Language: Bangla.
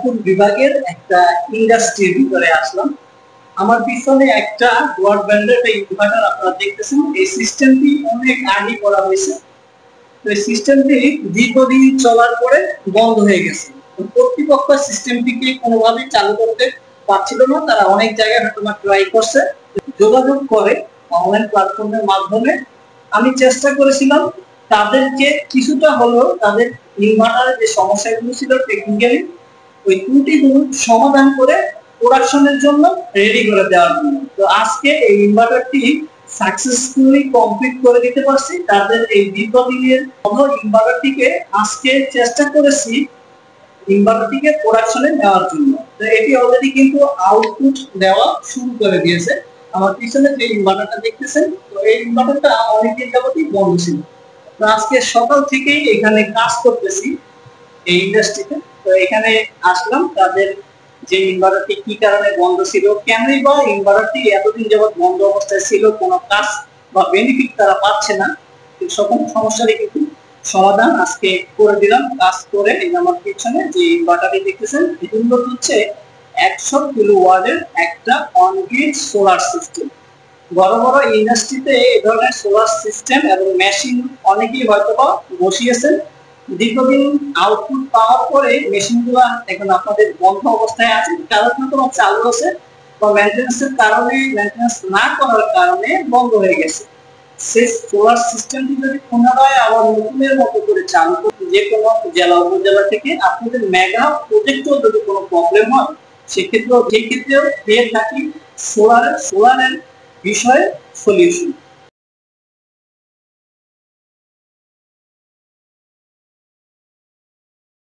রংপুর বিভাগের একটা ইন্ডাস্ট্রির ভিতরে আসলাম। আমার পিছনে একটা ব্রডব্যান্ডের একটা ইনভার্টার আপনারা দেখতেছেন। এই সিস্টেমটি অনেক আগে করা হয়েছে। তো এই সিস্টেমটি দীর্ঘদিন চলার পরে বন্ধ হয়ে গেছে। কর্তৃপক্ষ সিস্টেমটিকে কোনোভাবেই চালু করতে পারছিল না। তারা অনেক জায়গায় হয়তো ট্রাই করছে, যোগাযোগ করে অনলাইন প্ল্যাটফর্মের মাধ্যমে। আমি চেষ্টা করেছিলাম তাদেরকে কিছুটা হলেও তাদের ইনভার্টারের যে সমস্যাগুলো ছিল টেকনিক্যালি ওই ত্রুটিগুলো সমাধান করে প্রোডাকশনের জন্য রেডি করে দেওয়ার জন্য। তো আজকে এই ইনভার্টারটি সাকসেসফুলি কমপ্লিট করে দিতে পারছি। তাদের এই দীর্ঘদিনের ইনভার্টারটিকে আজকে চেষ্টা করেছি ইনভার্টারটিকে প্রোডাকশনে নেওয়ার জন্য। তো এটি অলরেডি কিন্তু আউটপুট দেওয়া শুরু করে দিয়েছে। আমার পিছনে যে ইনভার্টারটা দেখতেছেন, তো এই ইনভার্টারটা অনেকদিন যাবতই বন্ধ ছিল। তো আজকে সকাল থেকেই এখানে কাজ করতেছি এই ইন্ডাস্ট্রিতে। তো এখানে আসলাম তাদের যে ইনভার্টারটি কি কারণে বন্ধ ছিল, কেনই বা ইনভার্টারটি এতদিন যাবত বন্ধ অবস্থায় ছিল, কোনো কাজ বা বেনিফিট তারা পাচ্ছে না, সকল সমস্যারই কিন্তু সমাধান আজকে করে দিলাম। কাজ করে আমার পিছনে যে ইনভার্টারটি দেখতেছেন, এটি হচ্ছে 100 কিলোওয়াটের একটা অন গ্রিড সোলার সিস্টেম। বড় বড় ইন্ডাস্ট্রিতে এই ধরনের সোলার সিস্টেম এবং মেশিন অনেকেই হয়তোবা বসিয়েছেন। দীর্ঘদিন আউটপুট পাওয়ার পরে মেশিনগুলো এখন আপনাদের বন্ধ অবস্থায় আছে, কারণ হয়তো চালু আছে বা মেইনটেনেন্সের কারণে, মেইনটেনেন্স না করার কারণে বন্ধ হয়ে গেছে। সেই সোলার সিস্টেমটি যদি পুনরায় আবার নতুনের মতো করে চালু করতে, যে কোনো জেলা উপজেলা থেকে আপনাদের মেগা প্রজেক্টেও যদি কোনো প্রবলেম হয়, সেক্ষেত্রেও পেয়ে থাকি সোলারের বিষয়ে সলিউশন।